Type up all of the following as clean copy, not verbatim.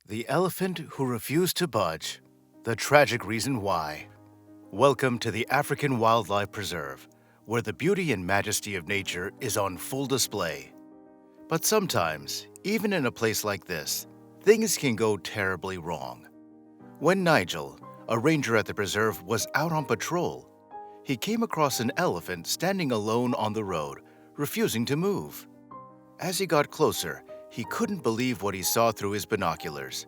The elephant who refused to budge. The tragic reason why. Welcome to the African Wildlife Preserve, where the beauty and majesty of nature is on full display. But sometimes, even in a place like this, things can go terribly wrong. When Nigel, a ranger at the preserve, was out on patrol, he came across an elephant standing alone on the road, refusing to move. As he got closer, he couldn't believe what he saw through his binoculars.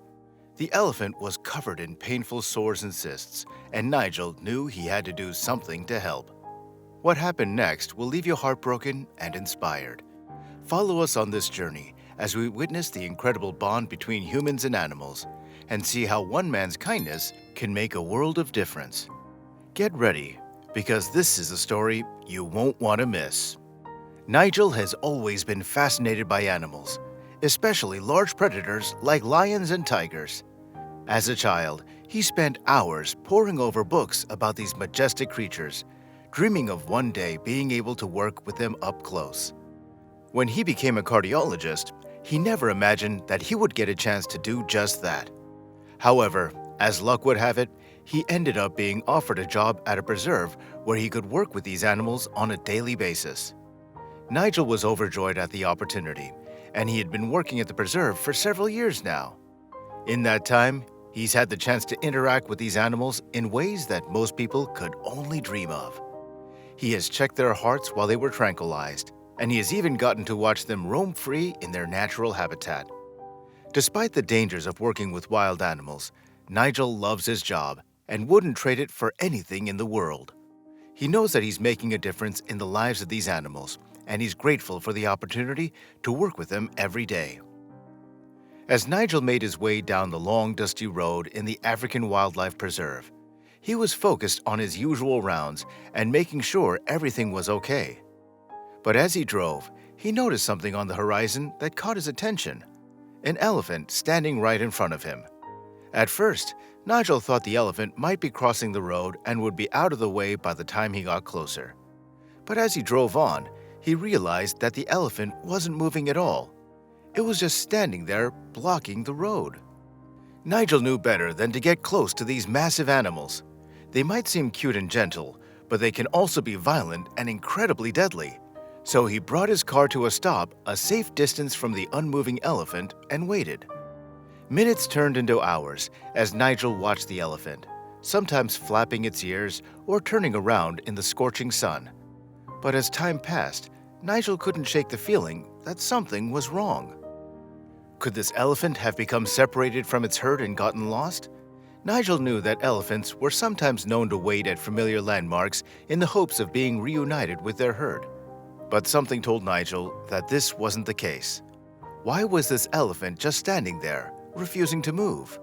The elephant was covered in painful sores and cysts, and Nigel knew he had to do something to help. What happened next will leave you heartbroken and inspired. Follow us on this journey as we witness the incredible bond between humans and animals and see how one man's kindness can make a world of difference. Get ready, because this is a story you won't want to miss. Nigel has always been fascinated by animals, especially large predators like lions and tigers. As a child, he spent hours poring over books about these majestic creatures, dreaming of one day being able to work with them up close. When he became a cardiologist, he never imagined that he would get a chance to do just that. However, as luck would have it, he ended up being offered a job at a preserve where he could work with these animals on a daily basis. Nigel was overjoyed at the opportunity, and he had been working at the preserve for several years now. In that time, he's had the chance to interact with these animals in ways that most people could only dream of. He has checked their hearts while they were tranquilized, and he has even gotten to watch them roam free in their natural habitat. Despite the dangers of working with wild animals, Nigel loves his job and wouldn't trade it for anything in the world. He knows that he's making a difference in the lives of these animals, and he's grateful for the opportunity to work with them every day. As Nigel made his way down the long, dusty road in the African Wildlife Preserve, he was focused on his usual rounds and making sure everything was okay. But as he drove, he noticed something on the horizon that caught his attention: an elephant standing right in front of him. At first, Nigel thought the elephant might be crossing the road and would be out of the way by the time he got closer. But as he drove on, he realized that the elephant wasn't moving at all. It was just standing there, blocking the road. Nigel knew better than to get close to these massive animals. They might seem cute and gentle, but they can also be violent and incredibly deadly. So he brought his car to a stop, a safe distance from the unmoving elephant, and waited. Minutes turned into hours as Nigel watched the elephant, sometimes flapping its ears or turning around in the scorching sun. But as time passed, Nigel couldn't shake the feeling that something was wrong. Could this elephant have become separated from its herd and gotten lost? Nigel knew that elephants were sometimes known to wait at familiar landmarks in the hopes of being reunited with their herd. But something told Nigel that this wasn't the case. Why was this elephant just standing there, refusing to move?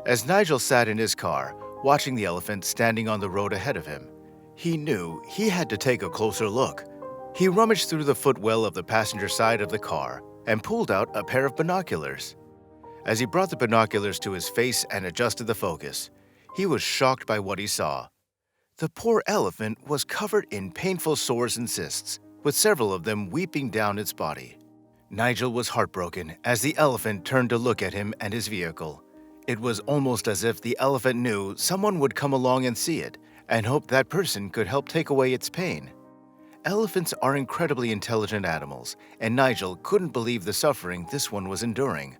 As Nigel sat in his car, watching the elephant standing on the road ahead of him, he knew he had to take a closer look. He rummaged through the footwell of the passenger side of the car and pulled out a pair of binoculars. As he brought the binoculars to his face and adjusted the focus, he was shocked by what he saw. The poor elephant was covered in painful sores and cysts, with several of them weeping down its body. Nigel was heartbroken as the elephant turned to look at him and his vehicle. It was almost as if the elephant knew someone would come along and see it, and hoped that person could help take away its pain. Elephants are incredibly intelligent animals, and Nigel couldn't believe the suffering this one was enduring.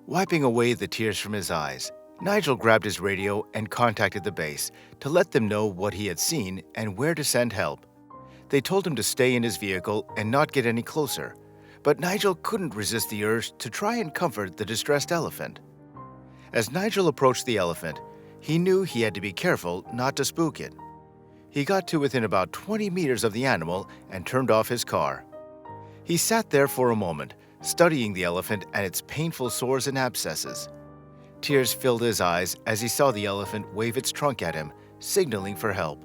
Wiping away the tears from his eyes, Nigel grabbed his radio and contacted the base to let them know what he had seen and where to send help. They told him to stay in his vehicle and not get any closer, but Nigel couldn't resist the urge to try and comfort the distressed elephant. As Nigel approached the elephant, he knew he had to be careful not to spook it. He got to within about 20 meters of the animal and turned off his car. He sat there for a moment, studying the elephant and its painful sores and abscesses. Tears filled his eyes as he saw the elephant wave its trunk at him, signaling for help.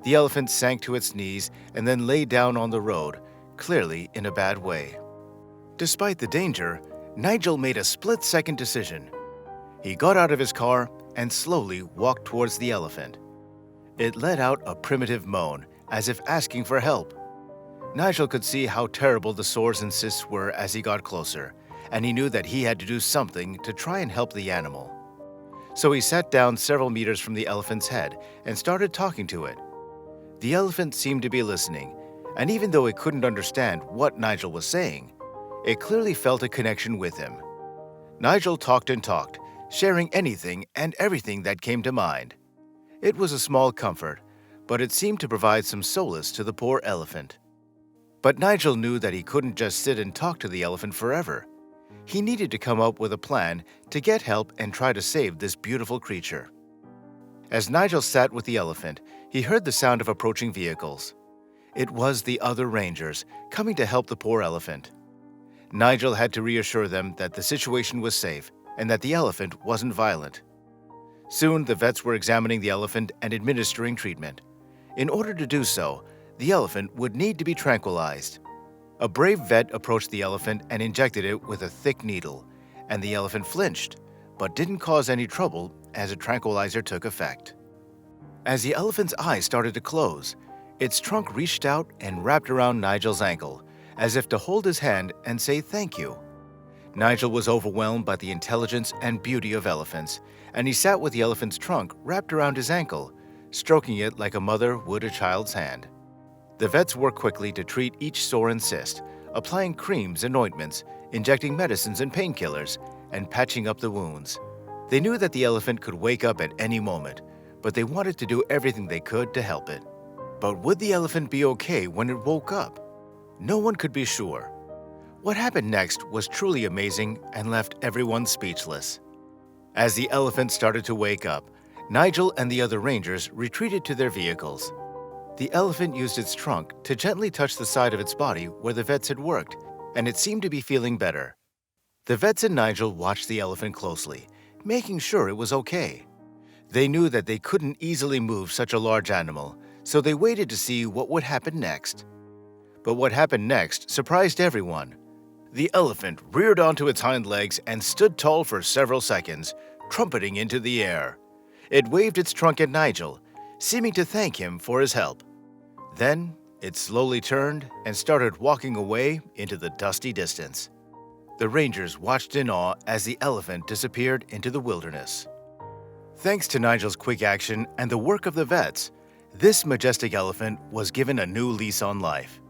The elephant sank to its knees and then lay down on the road, clearly in a bad way. Despite the danger, Nigel made a split-second decision. He got out of his car and slowly walked towards the elephant. It let out a primitive moan, as if asking for help. Nigel could see how terrible the sores and cysts were as he got closer, and he knew that he had to do something to try and help the animal. So he sat down several meters from the elephant's head and started talking to it. The elephant seemed to be listening, and even though it couldn't understand what Nigel was saying, it clearly felt a connection with him. Nigel talked and talked, sharing anything and everything that came to mind. It was a small comfort, but it seemed to provide some solace to the poor elephant. But Nigel knew that he couldn't just sit and talk to the elephant forever. He needed to come up with a plan to get help and try to save this beautiful creature. As Nigel sat with the elephant, he heard the sound of approaching vehicles. It was the other rangers coming to help the poor elephant. Nigel had to reassure them that the situation was safe and that the elephant wasn't violent. Soon, the vets were examining the elephant and administering treatment. In order to do so, the elephant would need to be tranquilized. A brave vet approached the elephant and injected it with a thick needle, and the elephant flinched, but didn't cause any trouble as a tranquilizer took effect. As the elephant's eyes started to close, its trunk reached out and wrapped around Nigel's ankle, as if to hold his hand and say thank you. Nigel was overwhelmed by the intelligence and beauty of elephants, and he sat with the elephant's trunk wrapped around his ankle, stroking it like a mother would a child's hand. The vets worked quickly to treat each sore and cyst, applying creams and ointments, injecting medicines and painkillers, and patching up the wounds. They knew that the elephant could wake up at any moment, but they wanted to do everything they could to help it. But would the elephant be okay when it woke up? No one could be sure. What happened next was truly amazing and left everyone speechless. As the elephant started to wake up, Nigel and the other rangers retreated to their vehicles. The elephant used its trunk to gently touch the side of its body where the vets had worked, and it seemed to be feeling better. The vets and Nigel watched the elephant closely, making sure it was okay. They knew that they couldn't easily move such a large animal, so they waited to see what would happen next. But what happened next surprised everyone. The elephant reared onto its hind legs and stood tall for several seconds, trumpeting into the air. It waved its trunk at Nigel, seeming to thank him for his help. Then, it slowly turned and started walking away into the dusty distance. The rangers watched in awe as the elephant disappeared into the wilderness. Thanks to Nigel's quick action and the work of the vets, this majestic elephant was given a new lease on life.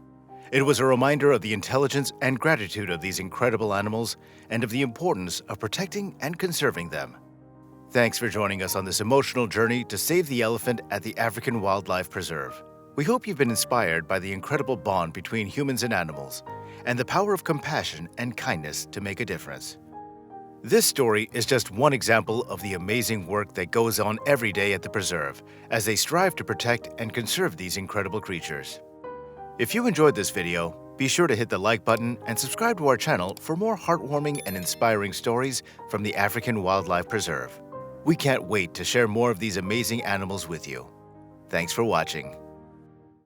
It was a reminder of the intelligence and gratitude of these incredible animals and of the importance of protecting and conserving them. Thanks for joining us on this emotional journey to save the elephant at the African Wildlife Preserve. We hope you've been inspired by the incredible bond between humans and animals and the power of compassion and kindness to make a difference. This story is just one example of the amazing work that goes on every day at the preserve as they strive to protect and conserve these incredible creatures. If you enjoyed this video, be sure to hit the like button and subscribe to our channel for more heartwarming and inspiring stories from the African Wildlife Preserve. We can't wait to share more of these amazing animals with you. Thanks for watching.